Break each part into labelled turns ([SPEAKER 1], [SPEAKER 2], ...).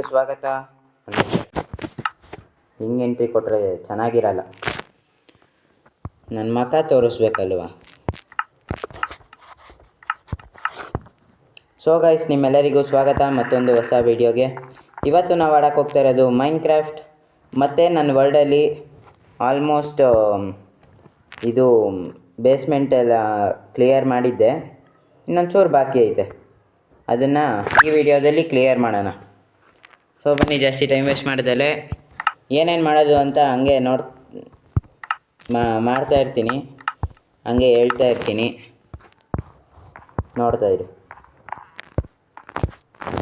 [SPEAKER 1] ಸ್ವಾಗತ. ಹಿಂಗೆ ಎಂಟ್ರಿ ಕೊಟ್ಟರೆ ಚೆನ್ನಾಗಿರಲ್ಲ, ನನ್ನ ಮುಖ ತೋರಿಸ್ಬೇಕಲ್ವ. ಸೊ ಗೈಸ್, ನಿಮ್ಮೆಲ್ಲರಿಗೂ ಸ್ವಾಗತ ಮತ್ತೊಂದು ಹೊಸ ವೀಡಿಯೋಗೆ. ಇವತ್ತು ನಾವು ಆಡಕ್ಕೆ ಹೋಗ್ತಾ ಇರೋದು ಮೈನ್ಕ್ರಾಫ್ಟ್. ಮತ್ತು ನನ್ನ ವರ್ಲ್ಡಲ್ಲಿ ಆಲ್ಮೋಸ್ಟ್ ಇದು ಬೇಸ್ಮೆಂಟ್ ಎಲ್ಲ ಕ್ಲಿಯರ್ ಮಾಡಿದ್ದೆ, ಇನ್ನೊಂದು ಚೂರು ಬಾಕಿ ಐತೆ. ಅದನ್ನು ಈ ವಿಡಿಯೋದಲ್ಲಿ ಕ್ಲಿಯರ್ ಮಾಡೋಣ. ಸೊ ಬನ್ನಿ, ಜಾಸ್ತಿ ಟೈಮ್ ವೇಸ್ಟ್ ಮಾಡ್ದಲೆ ಏನೇನು ಮಾಡೋದು ಅಂತ ಹಂಗೆ ಮಾಡ್ತಾ ಇರ್ತೀನಿ, ಹಂಗೆ ಹೇಳ್ತಾ ಇರ್ತೀನಿ, ನೋಡ್ತಾ ಇರಿ.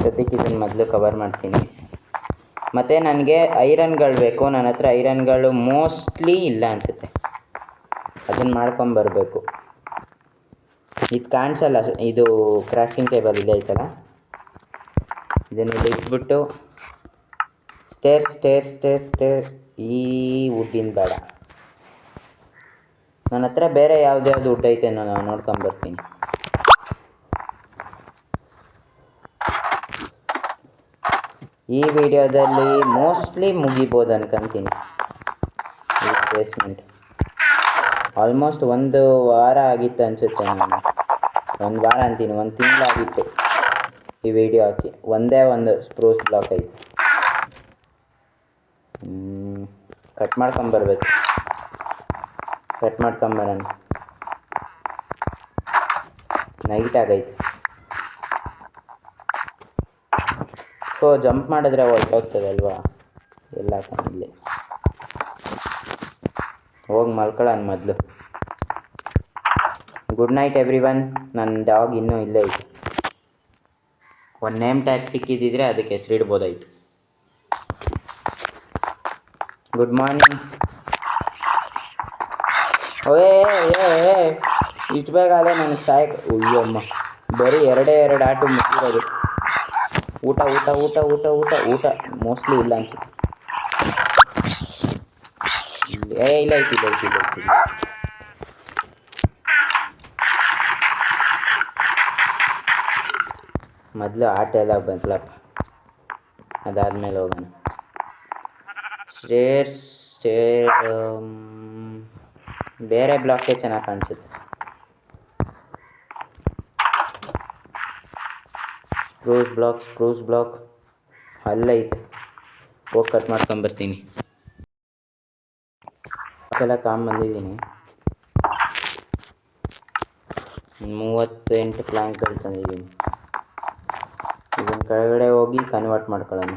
[SPEAKER 1] ಸದ್ಯಕ್ಕೆ ಇದನ್ನು ಮೊದಲು ಕವರ್ ಮಾಡ್ತೀನಿ. ಮತ್ತು ನನಗೆ ಐರನ್ಗಳು ಬೇಕು. ನನ್ನ ಹತ್ರ ಐರನ್ಗಳು ಮೋಸ್ಟ್ಲಿ ಇಲ್ಲ ಅನಿಸುತ್ತೆ, ಅದನ್ನು ಮಾಡ್ಕೊಂಬರ್ಬೇಕು. ಇದು ಕಾಣಿಸಲ್ಲ, ಇದು ಕ್ರಾಫ್ಟಿಂಗ್ ಟೇಬಲ್ ಇಲ್ಲೇ ಐತಲ್ಲ, ಇದನ್ನು ಇಟ್ಬಿಟ್ಟು ಸ್ಟೇರ್ ಈ ವುಡ್ಡಿನ ಬೇಡ. ನನ್ನ ಹತ್ರ ಬೇರೆ ಯಾವ್ದು ವುಡ್ ಐತೆ ನಾನು ನೋಡ್ಕೊಂಬರ್ತೀನಿ. ಈ ವಿಡಿಯೋದಲ್ಲಿ ಮೋಸ್ಟ್ಲಿ ಮುಗಿಬೋದು ಅನ್ಕೊಂತೀನಿ ಈ ಬೇಸ್ಮೆಂಟ್. ಆಲ್ಮೋಸ್ಟ್ ಒಂದು ವಾರ ಆಗಿತ್ತು ಅನಿಸುತ್ತೆ, ನಾನು ಒಂದು ವಾರ ಅಂತೀನಿ, ಒಂದು ತಿಂಗಳಾಗಿತ್ತು ಈ ವಿಡಿಯೋ ಹಾಕಿ. ಒಂದೇ ಒಂದು ಸ್ಪ್ರೂಸ್ ಬ್ಲಾಕ್ ಐತೆ, ಕಟ್ ಮಾಡ್ಕೊಂಬರ್ಬೇಕು. ಕಟ್ ಮಾಡ್ಕೊಂಬರೋಣ, ನೈಟ್ ಆಗೈತೆ. ಸೊ ಜಂಪ್ ಮಾಡಿದ್ರೆ ಹೊರಟೋಗ್ತದೆ ಅಲ್ವಾ ಎಲ್ಲ. ಇಲ್ಲಿ ಹೋಗಿ ಮಲ್ಕೊಳ್ಳೋಣ ಮೊದಲು. Good night every one. ನನ್ನ ಡಾಗ್ ಇನ್ನೂ ಇಲ್ಲೇ ಐತೆ. ಒಂದು ನೇಮ್ ಟ್ಯಾಗ್ ಸಿಕ್ಕಿದ್ದಿದ್ರೆ ಅದಕ್ಕೆ ಹೆಸರಿಡ್ಬೋದಾಯ್ತು. Good morning. ಇಷ್ಟು ಬೇಗ ಅಲ್ಲೇ ನನಗೆ ಸಾಯಕ್ಕೆ. ಅಯ್ಯಮ್ಮ, ಬರೀ ಎರಡೇ ಆಟು ಮುಗಿರೋದು. ಊಟ ಊಟ ಊಟ ಊಟ ಊಟ ಊಟ ಮೋಸ್ಟ್ಲಿ ಇಲ್ಲ ಅನ್ಸುತ್ತೆ. ಇಲ್ಲ ಐತಿ. ಮೊದಲು ಆಟ ಎಲ್ಲ ಬಂತಲಪ್ಪ, ಅದಾದಮೇಲೆ ಹೋಗೋಣ. ಬೇರೆ ಬ್ಲಾಕೇ ಚೆನ್ನಾಗಿ ಕಾಣಿಸುತ್ತೆ. ಸ್ಪ್ರೂಸ್ ಬ್ಲಾಕ್ ಅಲ್ಲೈತೆ, ಹೋಗಿ ಕಟ್ ಮಾಡ್ಕೊಂಬರ್ತೀನಿ. ಎಲ್ಲ ತೊಗೊಂಬಂದಿದ್ದೀನಿ. 38 ಪ್ಲ್ಯಾಂಕ್ಗಳು ತಂದಿದ್ದೀನಿ. ಇದನ್ನ ಕೆಳಗಡೆ ಹೋಗಿ ಕನ್ವರ್ಟ್ ಮಾಡ್ಕೊಳ್ಳೋಣ.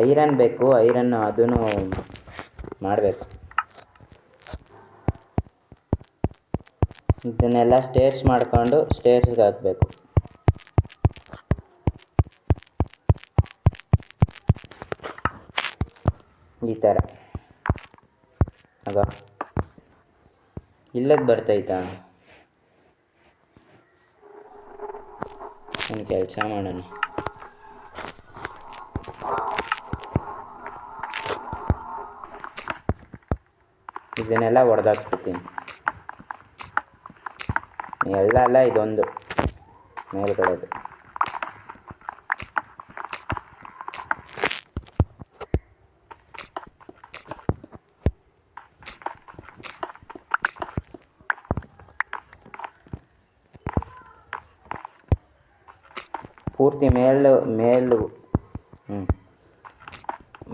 [SPEAKER 1] ಐರನ್ ಬೇಕು, ಅದನ್ನು ಮಾಡಬೇಕು. ಇದನ್ನೆಲ್ಲ ಸ್ಟೇರ್ಸ್ ಮಾಡಿಕೊಂಡು ಸ್ಟೇರ್ಸ್ಗೆ ಹಾಕಬೇಕು. ಈ ಥರ ಆಗ ಇಲ್ಲಕ್ಕೆ ಬರ್ತೈತಾ? ಒಂದು ಕೆಲಸ ಮಾಡೋಣ, ಇದನ್ನೆಲ್ಲ ಹೊಡೆದಾಕ್ಬಿಡ್ತೀನಿ. ಎಲ್ಲ ಅಲ್ಲ, ಇದೊಂದು ಮೇಲ್ಗಡೆದು. ಪೂರ್ತಿ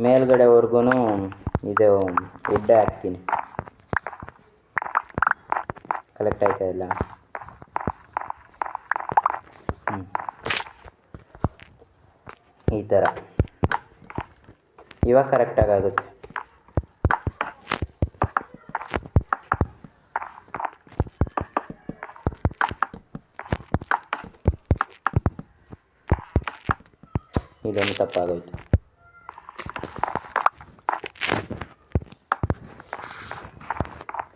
[SPEAKER 1] ಮೇಲ್ಗಡೆವರೆಗೂ ಇದು ಉಡ್ಡೆ ಹಾಕ್ತೀನಿ. ಕಲೆಕ್ಟ್ ಆಯ್ತಾ ಇಲ್ಲ? ಈ ಥರ ಇವಾಗ ಕರೆಕ್ಟಾಗಿ ಆಗುತ್ತೆ. ಇದೊಂದು ತಪ್ಪಾಗೋಯ್ತು.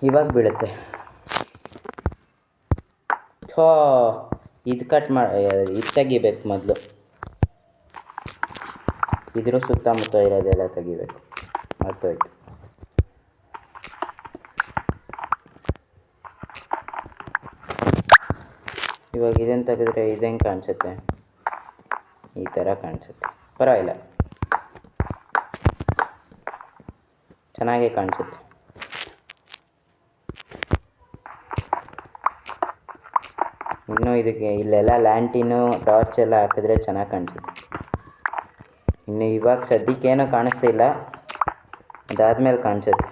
[SPEAKER 1] ಇವಾಗ ಬೀಳುತ್ತೆ. ಇದು ಇದು ತೆಗಿಬೇಕು ಮೊದಲು. ಇದ್ರ ಸುತ್ತಮುತ್ತ ಇರೋದೆಲ್ಲ ತೆಗಿಬೇಕು. ಮರ್ತೋಯ್ತು. ಇವಾಗ ಇದನ್ನು ತೆಗೆದ್ರೆ ಇದು ಹೆಂಗೆ ಕಾಣಿಸುತ್ತೆ? ಈ ಥರ ಕಾಣಿಸುತ್ತೆ. ಪರವಾಗಿಲ್ಲ, ಚೆನ್ನಾಗೇ ಕಾಣಿಸುತ್ತೆ. ಇನ್ನೂ ಇದಕ್ಕೆ ಇಲ್ಲೆಲ್ಲ ಲ್ಯಾಂಟಿನು ಟಾರ್ಚ್ ಎಲ್ಲ ಹಾಕಿದ್ರೆ ಚೆನ್ನಾಗಿ ಕಾಣಿಸುತ್ತೆ. ಇನ್ನು ಇವಾಗ ಸದ್ಯಕ್ಕೇನೂ ಕಾಣಿಸ್ತಿಲ್ಲ, ಅದಾದಮೇಲೆ ಕಾಣಿಸುತ್ತೆ.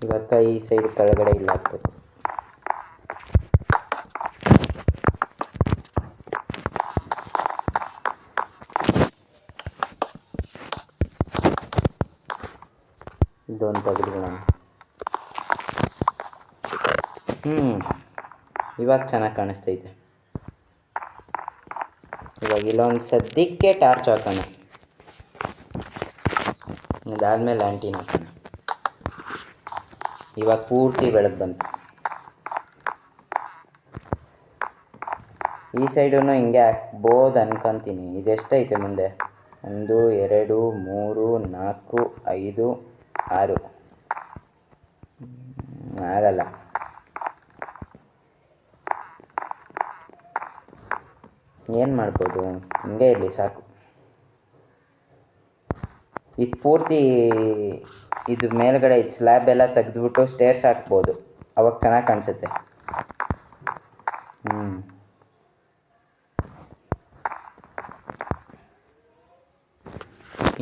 [SPEAKER 1] ಇವಾಗ ಈ ಸೈಡ್ ಕೆಳಗಡೆ ಇಲ್ಲ ಹಾಕ್ಬೇಕು. ಇದೊಂದು ತೆಗೆದುಕೊಳ್ಳೋಣ. ಇವಾಗ ಚೆನ್ನಾಗಿ ಕಾಣಿಸ್ತೈತೆ. ಇವಾಗ ಇಲ್ಲೊಂದು ಸದ್ಯಕ್ಕೆ ಟಾರ್ಚ್ ಹಾಕೋಣ, ಅದಾದಮೇಲೆ ಲ್ಯಾಂಟಿನ್ ಹಾಕೋಣ. ಇವಾಗ ಪೂರ್ತಿ ಬೆಳಕು ಬಂತು. ಈ ಸೈಡೂ ಹಿಂಗೆ ಹಾಕ್ಬೋದು ಅನ್ಕೊತೀನಿ. ಇದೆಷ್ಟೈತೆ ಮುಂದೆ? 1 2 3 4 5 6. ಆಗಲ್ಲ. ಏನು ಮಾಡ್ಬೋದು? ಹಿಂಗೆ ಇರಲಿ ಸಾಕು. ಇದು ಪೂರ್ತಿ ಇದು ಮೇಲ್ಗಡೆ ಇದು ಸ್ಲ್ಯಾಬ್ ಎಲ್ಲ ತೆಗೆದ್ಬಿಟ್ಟು ಸ್ಟೇರ್ಸ್ ಹಾಕ್ಬೋದು, ಅವಾಗ ಚೆನ್ನಾಗಿ ಕಾಣಿಸುತ್ತೆ.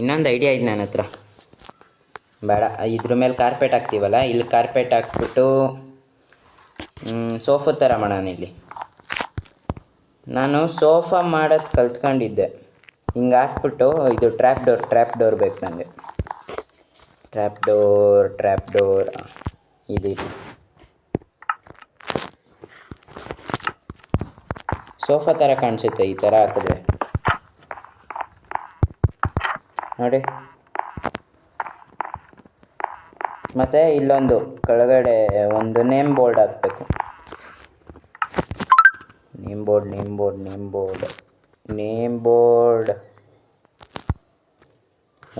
[SPEAKER 1] ಇನ್ನೊಂದು ಐಡಿಯಾ ಇದೆ ನನ್ನ ಹತ್ರ. ಬೇಡ, ಇದ್ರ ಮೇಲೆ ಕಾರ್ಪೆಟ್ ಹಾಕ್ತೀವಲ್ಲ, ಇಲ್ಲಿ ಕಾರ್ಪೆಟ್ ಹಾಕ್ಬಿಟ್ಟು ಸೋಫಾ ಥರ ಮಾಡೋಣ. ಇಲ್ಲಿ ನಾನು ಸೋಫಾ ಮಾಡೋದು ಕಲ್ತ್ಕೊಂಡಿದ್ದೆ. ಹಿಂಗೆ ಹಾಕ್ಬಿಟ್ಟು ಇದು ಟ್ರ್ಯಾಪ್ ಡೋರ್ ಬೇಕು ನನಗೆ. ಟ್ರ್ಯಾಪ್ ಡೋರ್ ಇದು ಸೋಫಾ ಥರ ಕಾಣಿಸುತ್ತೆ ಈ ಥರ ಹಾಕಿದ್ರೆ. ನೋಡಿ, ಮತ್ತು ಇಲ್ಲೊಂದು ಕೆಳಗಡೆ ಒಂದು ನೇಮ್ ಬೋರ್ಡ್ ಹಾಕಬೇಕು. ನೇಮ್ ಬೋರ್ಡ್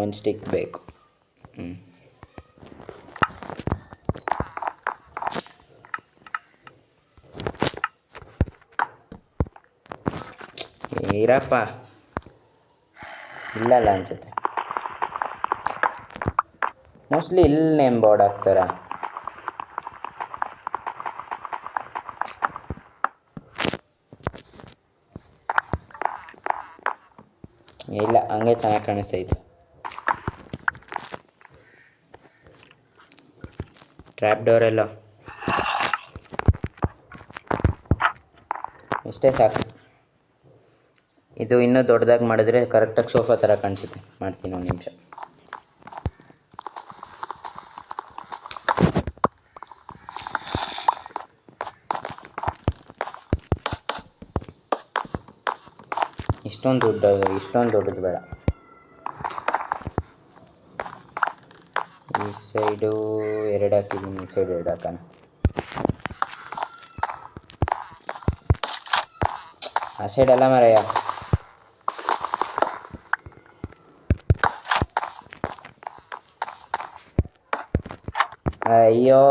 [SPEAKER 1] ಒಂದು ಸ್ಟಿಕ್ ಬೇಕು. ಇರಪ್ಪ, ಇಲ್ಲಲ್ಲ ಅನ್ಸುತ್ತೆ. ಮೋಸ್ಟ್ಲಿ ಇಲ್ಲಿ ನೇಮ್ ಬೋರ್ಡ್ ಹಾಕ್ತಾರ. ಇಲ್ಲ, ಹಂಗೆ ಚೆನ್ನಾಗಿ ಕಾಣಿಸ್ತೈತೆ. ಟ್ರ್ಯಾಪ್ ಡೋರೆಲ್ಲ ಇಷ್ಟೇ ಸಾಕು. ಇದು ಇನ್ನೂ ದೊಡ್ಡದಾಗಿ ಮಾಡಿದ್ರೆ ಕರೆಕ್ಟಾಗಿ ಸೋಫಾ ಥರ ಕಾಣಿಸುತ್ತೆ. ಮಾಡ್ತೀನಿ ಒಂದು ನಿಮಿಷ. ಇಷ್ಟೊಂದು ದೊಡ್ಡದು ಬೇಡ. ಈ ಸೈಡು 2 ಹಾಕಿದ್ದೀನಿ, ಈ ಸೈಡ್ 2 ಹಾಕೋಣ. ಆ ಸೈಡ್ ಅಲ್ಲ ಮಾರಾಯ. ಅಯ್ಯೋ,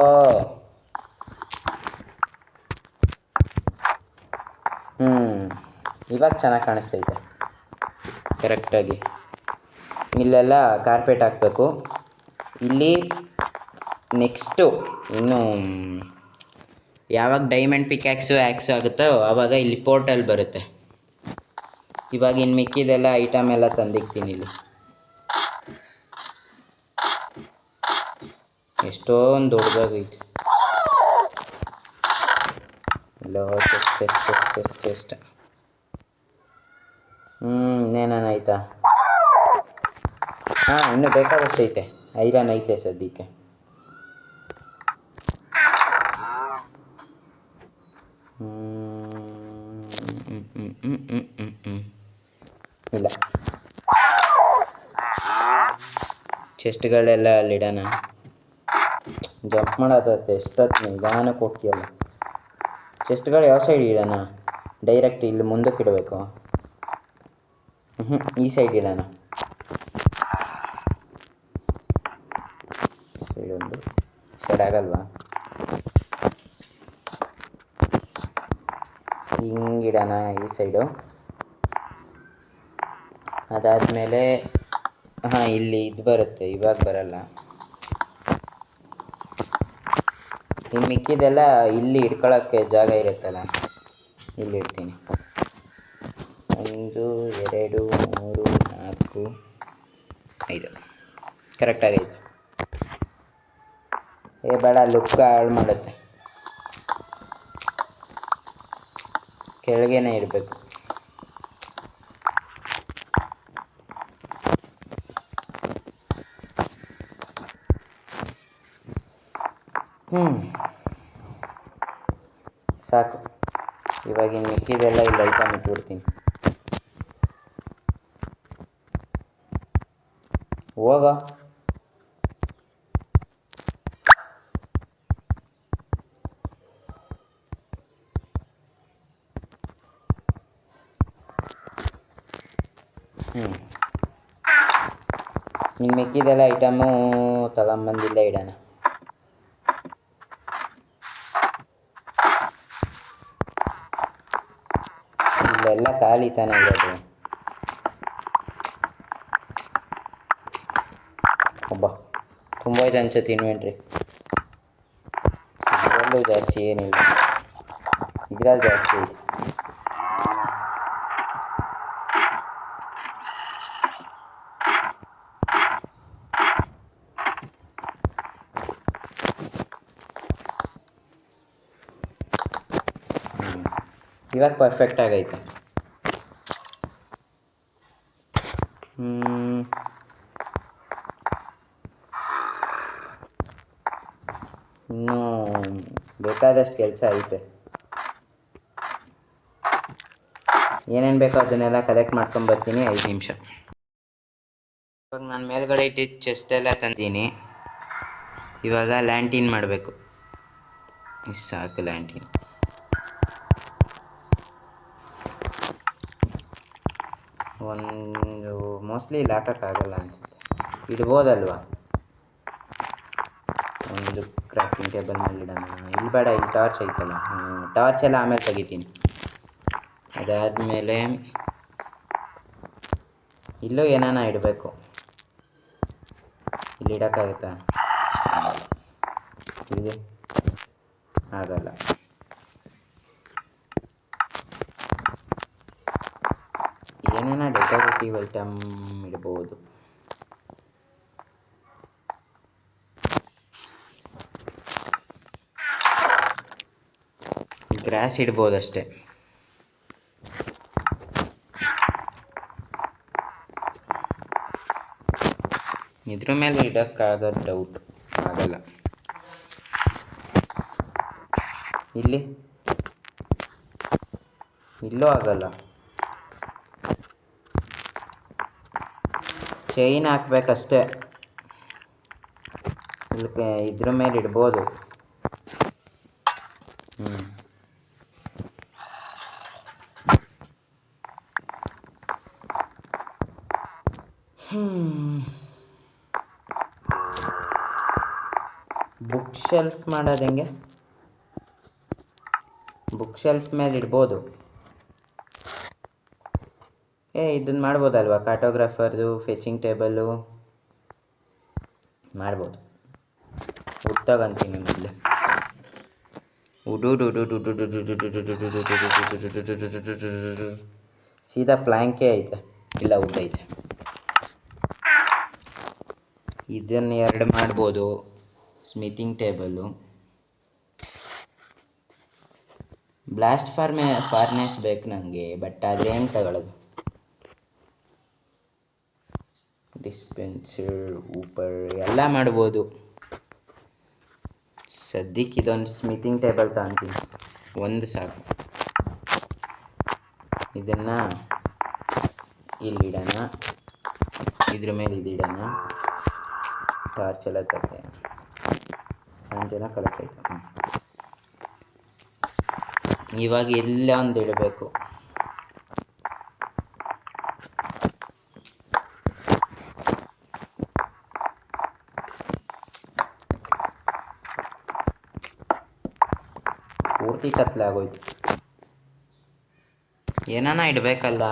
[SPEAKER 1] ಇವಾಗ ಚೆನ್ನಾಗಿ ಕಾಣಿಸ್ತೈತೆ ಕರೆಕ್ಟಾಗಿ. ಇಲ್ಲೆಲ್ಲ ಕಾರ್ಪೆಟ್ ಹಾಕಬೇಕು. ಇಲ್ಲಿ ನೆಕ್ಸ್ಟು ಇನ್ನು ಯಾವಾಗ ಡೈಮಂಡ್ ಪಿಕ್ಯಾಕ್ಸು ಆಗುತ್ತೋ ಆವಾಗ ಇಲ್ಲಿ ಪೋರ್ಟಲ್ ಬರುತ್ತೆ. ಇವಾಗ ಇನ್ನು ಮಿಕ್ಕಿದೆಲ್ಲ ಐಟಮ್ ಎಲ್ಲ ತಂದಿಕ್ತೀನಿ. ಇಲ್ಲಿ ಎಷ್ಟೊಂದು ದೊಡ್ಡದಾಗೈತೆ. ಇಲ್ಲ ಚೆಸ್ಟ್ ಇನ್ನೇನಾನ ಆಯ್ತಾ? ಇನ್ನೂ ಬೇಕಾದಷ್ಟು ಐತೆ. ಐರನ್ ಐತೆ ಸದ್ಯಕ್ಕೆ. ಇಲ್ಲ, ಚೆಸ್ಟ್ಗಳೆಲ್ಲ ಅಲ್ಲಿಡೋಣ. ಜಂಪ್ ಮಾಡೋದತ್ತೆ ಎಷ್ಟೊತ್ತು ನಿಧಾನಕ್ಕೆ ಹೋಗ್ತೀಯಲ್ಲ. ಚೆಸ್ಟ್ಗಳು ಯಾವ ಸೈಡ್ ಇಡೋಣ? ಡೈರೆಕ್ಟ್ ಇಲ್ಲಿ ಮುಂದಕ್ಕೆ ಇಡಬೇಕು. ಈ ಸೈಡ್ ಇಡೋಣ. ಸೈಡ್ ಒಂದು ಸೈಡ್ ಆಗಲ್ವಾ? ಹಿಂಗಿಡೋಣ ಈ ಸೈಡು. ಅದಾದಮೇಲೆ ಇಲ್ಲಿ ಇದು ಬರುತ್ತೆ, ಇವಾಗ ಬರಲ್ಲ. ಇನ್ನು ಮಿಕ್ಕಿದೆಲ್ಲ ಇಲ್ಲಿ ಇಟ್ಕೊಳ್ಳೋಕ್ಕೆ ಜಾಗ ಇರುತ್ತಲ್ಲ, ಇಲ್ಲಿ ಇಡ್ತೀನಿ. 1 2 3 4 5 ಕರೆಕ್ಟಾಗೈತೆ. ಬೇಡ, ಲುಕ್ ಹಾಳು ಮಾಡುತ್ತೆ. ಕೆಳಗೇನೆ ಇಡಬೇಕು. ಸಾಕು. ಇವಾಗಿನ ಮಿಕ್ಕಿದೆಲ್ಲ ಇಲ್ಲಿ ಐಟಮ್ ಇಟ್ಬಿಡ್ತೀನಿ. ಹೋಗ. ಇನ್ನು ಮಿಕ್ಕಿದೆಲ್ಲ ಐಟಮು ತಗೊಂಬಂದಿಲ್ಲ ಇಡೋಣ. ಇಲ್ಲೆಲ್ಲ ಖಾಲಿ ತಾನೇ ಇರೋದು. ತುಂಬ ಇದೆ ಅನ್ಸುತ್ತೆ ಇನ್ವೆಂಟ್ರಿ. ಇದರಲ್ಲೂ ಜಾಸ್ತಿ ಏನಿಲ್ಲ, ಇದರಲ್ಲಿ ಜಾಸ್ತಿ ಇದೆ. ಇವಾಗ ಪರ್ಫೆಕ್ಟ್ ಆಗೈತೆ. ಇನ್ನೂ ಬೇಕಾದಷ್ಟು ಕೆಲಸ ಐತೆ. ಏನೇನು ಬೇಕೋ ಅದನ್ನೆಲ್ಲ ಕಲೆಕ್ಟ್ ಮಾಡ್ಕೊಂಬರ್ತೀನಿ. 5 ನಿಮಿಷ. ಇವಾಗ ನಾನು ಮೇಲ್ಗಡೆ ಇಟ್ಟಿದ್ದ ಚೆಸ್ಟ್ ಎಲ್ಲ ತಂದೀನಿ. ಇವಾಗ ಲ್ಯಾಂಟಿನ್ ಮಾಡಬೇಕು. ಸಾಕು ಲ್ಯಾಂಟಿನ್. ಒಂದು ಮೋಸ್ಟ್ಲಿ ಇಲ್ಲಿ ಹಾಕೋಕ್ಕಾಗಲ್ಲ ಅನಿಸುತ್ತೆ, ಇಡ್ಬೋದಲ್ವಾ? ಒಂದು ಕ್ರಾಫ್ಟಿಂಗ್ ಟೇಬಲ್ ಮೇಲೆ ಇಡೋಣ. ಇಲ್ಲಿ ಬೇಡ, ಇಲ್ಲಿ ಟಾರ್ಚ್ ಐತಲ್ಲ. ಟಾರ್ಚ್ ಎಲ್ಲ ಆಮೇಲೆ ತೆಗಿತೀನಿ. ಅದಾದಮೇಲೆ ಇಲ್ಲೂ ಏನಾನ ಇಡಬೇಕು. ಇಲ್ಲಿ ಇಡೋಕ್ಕಾಗುತ್ತಾ? ಇಲ್ಲಿ ಆಗಲ್ಲ. ಏನೇನ ಡೆಕೋರೇಟಿವ್ ಐಟಮ್ ಇಡ್ಬೋದು. ಗ್ರಾಸ್ ಇಡ್ಬೋದಷ್ಟೇ. ಇದ್ರ ಮೇಲೆ ಇಡೋಕ್ಕಾಗೋದು ಡೌಟ್. ಆಗಲ್ಲ. ಇಲ್ಲೂ ಆಗಲ್ಲ. ಚೈನ್ ಹಾಕ್ಬೇಕಷ್ಟೇ. ಇದ್ರ ಮೇಲೆ ಇಡ್ಬೋದು. ಬುಕ್ ಶೆಲ್ಫ್ ಮಾಡೋದು ಹೆಂಗೆ? ಬುಕ್ ಶೆಲ್ಫ್ ಮೇಲೆ ಇಡ್ಬೋದು. ಇದನ್ನು ಮಾಡ್ಬೋದಲ್ವಾ? ಕಾರ್ಟೋಗ್ರಾಫರ್ದು ಫೆಚಿಂಗ್ ಟೇಬಲ್ಲು ಮಾಡ್ಬೋದು. ವುಡ್ ತಗೊಂತೀನಿ ಮೊದಲು. ಸೀದಾ ಪ್ಲ್ಯಾಂಕೇ ಐತೆ, ಇಲ್ಲ ವುಡ್ ಐತೆ. ಇದನ್ನು 2 ಮಾಡ್ಬೋದು. ಸ್ಮಿತಿಂಗ್ ಟೇಬಲ್ಲು. ಬ್ಲಾಸ್ಟ್ ಫಾರ್ನೆಸ್ ಬೇಕು ನನಗೆ, ಬಟ್ ಆದರೆ ಹೆಂಗೆ ತಗೊಳ್ಳೋದು? ಡಿಸ್ಪೆನ್ಸರ್, ಊಪರ್ ಎಲ್ಲ ಮಾಡ್ಬೋದು. ಸದ್ಯಕ್ಕೆ ಇದೊಂದು ಸ್ಮಿತಿಂಗ್ ಟೇಬಲ್ ತಗೊಂತೀನಿ, ಒಂದು ಸಾಕು. ಇದನ್ನು ಇಲ್ಲಿಡೋಣ, ಇದ್ರ ಮೇಲೆ ಇದಿಡೋಣ. ಟಾರ್ಚ್ ಎಲ್ಲ ತರ್ತೇನೆ. 5 ಜನ ಕಲೆಕ್ಟ್ ಆಯ್ತು. ಇವಾಗ ಎಲ್ಲ ಒಂದು ಇಡಬೇಕು. ಪೂರ್ತಿ ಕತ್ಲೆ ಆಗೋಯ್ತು. ಏನಾನ ಇಡಬೇಕಲ್ಲ.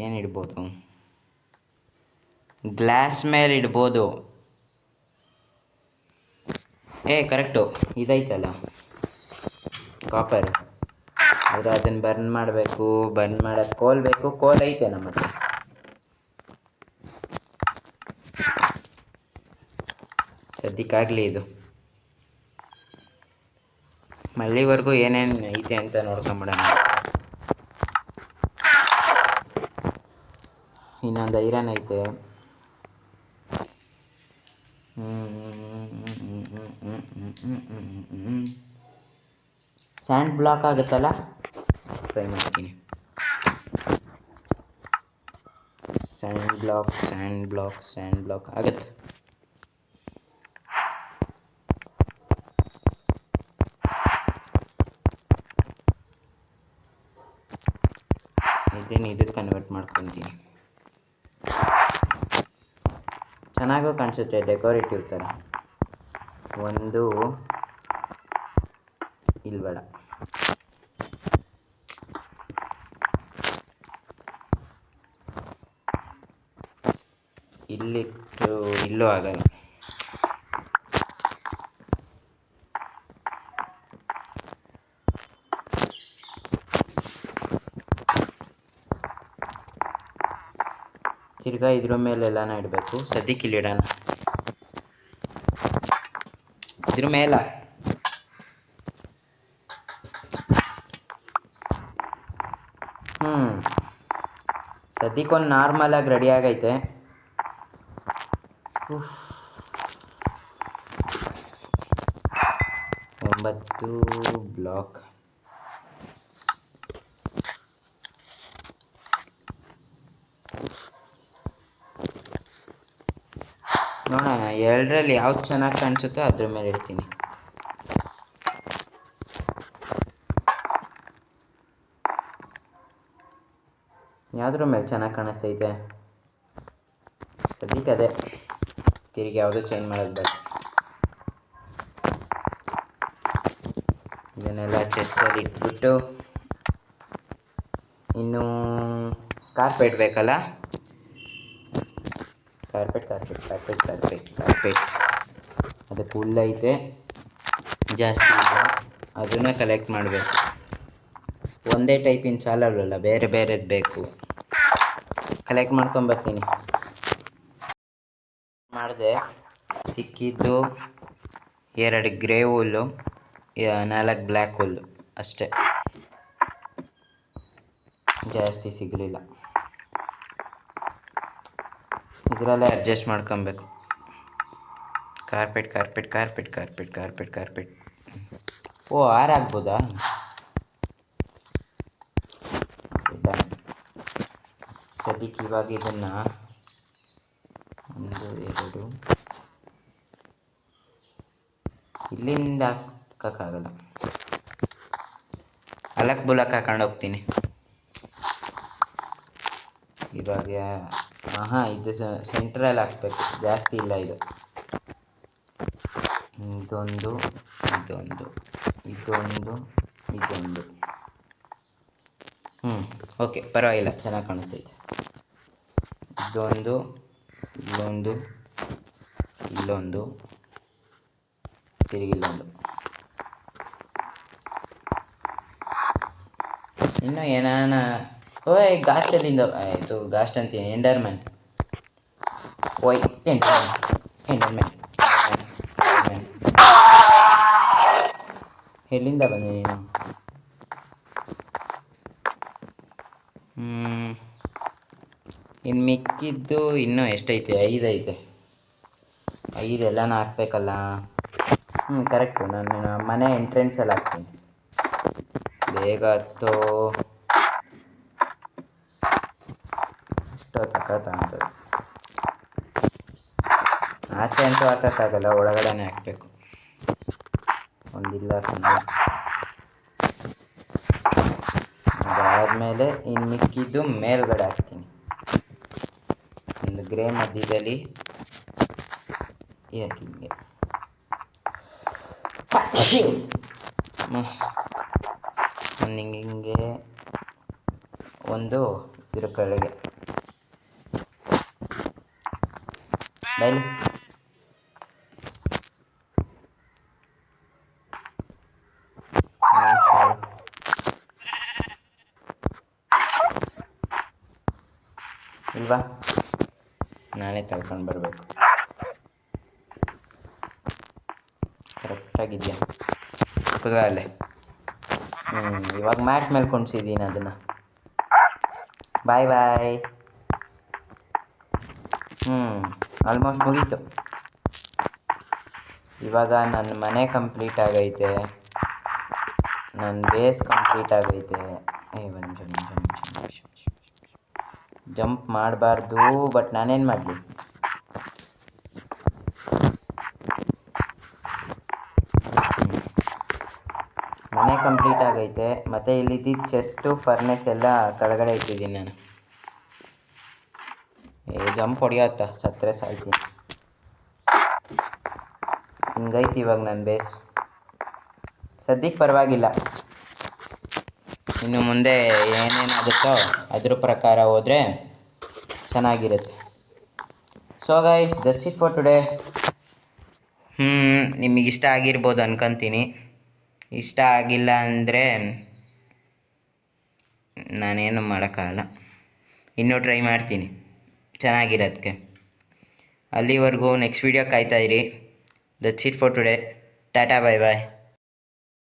[SPEAKER 1] ಏನು ಇಡ್ಬೋದು? ಗ್ಲಾಸ್ ಮೇಲೆ ಇಡ್ಬೋದು. ಕರೆಕ್ಟು, ಇದೈತಲ್ಲ ಕಾಪರ್. ಆದರೆ ಅದನ್ನು ಬರ್ನ್ ಮಾಡಬೇಕು. ಬರ್ನ್ ಮಾಡೋಕ್ಕೆ ಕೋಲ್ ಬೇಕು. ಕೋಲ್ ಐತೆ ನಮ್ಮ ಹತ್ರ. ಸದ್ಯಕ್ಕಾಗಲಿ ಇದು. ಮಲ್ಲಿವರೆಗೂ ಏನೇನು ಐತೆ ಅಂತ ನೋಡ್ಕೊಂಬಿಡೋಣ. ಇನ್ನೊಂದು ಐರನ್ ಐತೆ. ಸ್ಯಾಂಡ್ ಬ್ಲಾಕ್ ಆಗುತ್ತಲ್ಲ, ಟ್ರೈ ಮಾಡ್ತೀನಿ. ಸ್ಯಾಂಡ್ ಬ್ಲಾಕ್ ಆಗುತ್ತೆ. ಇದಕ್ಕೆ ಕನ್ವರ್ಟ್ ಮಾಡ್ಕೊತೀನಿ. ಚೆನ್ನಾಗೂ ಕಾಣಿಸುತ್ತೆ, ಡೆಕೋರೇಟಿವ್ ಥರ. ಒಂದು ಇಲ್ಲಿ ಬೇಡ, ಇಲ್ಲಿಟ್ಟು ಇಲ್ಲೂ ಆಗಲ್ಲ. ತಿರ್ಗಾ ಇದ್ರ ಮೇಲೆಲ್ಲನ ಇಡಬೇಕು. ಸದ್ಯಕ್ಕೆ ಇಲ್ಲಿ ಇಡೋಣ. ಇದ್ರ ಮೇಲ ಸದ್ಯಕ್ಕೊಂದು ನಾರ್ಮಲಾಗಿ ರೆಡಿ ಆಗೈತೆ. 9 ಬ್ಲಾಕ್. ನೋಡೋಣ, 2ರಲ್ಲಿ ಯಾವ್ದು ಚೆನ್ನಾಗಿ ಕಾಣಿಸುತ್ತೋ ಅದ್ರ ಮೇಲೆ ಇಡ್ತೀನಿ. ಯಾವುದ್ರ ಮೇಲೆ ಚೆನ್ನಾಗಿ ಕಾಣಿಸ್ತೈತೆ ಸದ್ಯಕ್ಕೆ ಅದೇ. ತಿರುಗಿ ಯಾವುದೂ ಚೇಂಜ್ ಮಾಡೋದು ಬೇಡ. ಇದನ್ನೆಲ್ಲ ಚೆಸ್ಟಲ್ಲಿ ಇಟ್ಬಿಟ್ಟು ಇನ್ನು ಕಾರ್ಪೆಟ್ ಬೇಕಲ್ಲ. ಕಾರ್ಪೆಟ್ ಅದಕ್ಕೆ ಹುಲ್ಲೈತೆ ಜಾಸ್ತಿ ಇದೆ, ಅದನ್ನು ಕಲೆಕ್ಟ್ ಮಾಡಬೇಕು. ಒಂದೇ ಟೈಪಿನ ಸಾಲಲ್ಲ, ಬೇರೆ ಬೇರೆದು ಬೇಕು. ಕಲೆಕ್ಟ್ ಮಾಡ್ಕೊಂಬರ್ತೀನಿ. ಮಾಡಿದೆ, ಸಿಕ್ಕಿದ್ದು 2 ಗ್ರೇ ಹುಲ್ಲು, 4 ಬ್ಲ್ಯಾಕ್ ಹುಲ್ಲು ಅಷ್ಟೇ, ಜಾಸ್ತಿ ಸಿಗಲಿಲ್ಲ. ಇದರಲ್ಲೇ ಅಡ್ಜಸ್ಟ್ ಮಾಡ್ಕೊಬೇಕು. ಕಾರ್ಪೆಟ್. ಓ, 6 ಆಗ್ಬೋದಾ? ಸದ್ಯಕ್ಕೆ ಇವಾಗ ಇದನ್ನು 1 2 ಇಲ್ಲಿಂದ ಹಾಕೋಕ್ಕಾಗಲ್ಲ. ಅಲಕ್ ಬುಲಕ್ ಹಾಕೊಂಡು ಹೋಗ್ತೀನಿ ಇವಾಗ. ಇದು ಸೆಂಟ್ರಲ್ಲಿ ಹಾಕ್ಬೇಕು, ಜಾಸ್ತಿ ಇಲ್ಲ. ಇದೊಂದು ಓಕೆ, ಪರವಾಗಿಲ್ಲ, ಚೆನ್ನಾಗಿ ಕಾಣಿಸ್ತೈತೆ. ಇಲ್ಲೊಂದು ತಿರುಗಿ ಇಲ್ಲೊಂದು. ಇನ್ನು ಏನಾನ ಗಾಸ್ಟಲ್ಲಿಂದ ಆಯಿತು. ಗಾಸ್ಟ್ ಅಂತೀನಿ, ಎಂಡರ್ಮ್ಯಾನ್. ಎಂಡರ್ಮ್ಯಾನ್ ಎಲ್ಲಿಂದ ಬಂದೆ ನೀನು? ಇನ್ನು ಮಿಕ್ಕಿದ್ದು ಇನ್ನೂ ಎಷ್ಟೈತೆ? 5 ಐತೆ. 5 ಎಲ್ಲನ ಹಾಕ್ಬೇಕಲ್ಲ. ಕರೆಕ್ಟು, ನಾನು ಮನೆ ಎಂಟ್ರೆನ್ಸಲ್ಲಿ ಹಾಕ್ತೀನಿ. ಬೇಗ ಹತ್ತೋ. ಅಂತದೆ. ಆಚೆ ಅಂತೂ ಹಾಕೋಕ್ಕಾಗಲ್ಲ, ಒಳಗಡೆನೇ ಹಾಕಬೇಕು. ಒಂದಿಲ್ಲ ಕಣ್ಣು. ಅದಾದಮೇಲೆ ಇನ್ನು ಮಿಕ್ಕಿದ್ದು ಮೇಲ್ಗಡೆ ಹಾಕ್ತೀನಿ. ಒಂದು ಗ್ರೇ ಮಧ್ಯದಲ್ಲಿ ಹಿಂಗೆ ಒಂದು ಹಿಂಗೆ ಒಂದು ಇದ್ರ ಕೆಳಗೆ ಡೈಲಿ ಇಲ್ವಾ, ನಾನೇ ತಳ್ಕೊಂಡು ಬರಬೇಕು. ಕರೆಕ್ಟಾಗಿದೆಯಾ ಅಲ್ಲೇ? ಇವಾಗ ಮ್ಯಾಟ್ ಮೇಲೆ ಕೊಂಡ್ಸಿದ್ದೀನಿ ಅದನ್ನು. ಬಾಯ್ ಬಾಯ್. ಆಲ್ಮೋಸ್ಟ್ ಮುಗೀತು. ಇವಾಗ ನನ್ನ ಮನೆ ಕಂಪ್ಲೀಟ್ ಆಗೈತೆ, ನನ್ನ ಬೇಸ್ ಕಂಪ್ಲೀಟ್ ಆಗೈತೆ. ಒಂದು ನಿಮಿಷ ಜಂಪ್ ಮಾಡಬಾರ್ದು, ಬಟ್ ನಾನೇನು ಮಾಡಲಿ? ಮನೆ ಕಂಪ್ಲೀಟ್ ಆಗೈತೆ. ಮತ್ತು ಇಲ್ಲಿದ್ದಿದ್ದು ಚೆಸ್ಟು ಫರ್ನೆಸ್ ಎಲ್ಲ ಕೆಳಗಡೆ ಇಟ್ಟಿದ್ದೀನಿ ನಾನು. ಜಂಪ್ ಹೊಡಿಯತ್ತ, ಸತ್ತರೆ ಸಾಯ್ತೀನಿ. ಹಿಂಗೈತಿ ಇವಾಗ ನನ್ನ ಬೇಸ್. ಸದ್ಯಕ್ಕೆ ಪರವಾಗಿಲ್ಲ, ಇನ್ನು ಮುಂದೆ ಏನೇನಾಗುತ್ತೋ ಅದ್ರ ಪ್ರಕಾರ ಹೋದರೆ ಚೆನ್ನಾಗಿರುತ್ತೆ. So guys, that's it for today. ನಿಮಗೆ ಇಷ್ಟ ಆಗಿರ್ಬೋದು ಅನ್ಕೊತೀನಿ. ಇಷ್ಟ ಆಗಿಲ್ಲ ಅಂದರೆ ನಾನೇನು ಮಾಡೋಕ್ಕಾಗಲ್ಲ, ಇನ್ನೂ ಟ್ರೈ ಮಾಡ್ತೀನಿ ಚೆನ್ನಾಗಿರೋದಕ್ಕೆ. ಅಲ್ಲಿವರೆಗೂ ನೆಕ್ಸ್ಟ್ ವೀಡಿಯೋ ಕಾಯ್ತಾಯಿರಿ. That's it for today. Tata, bye bye.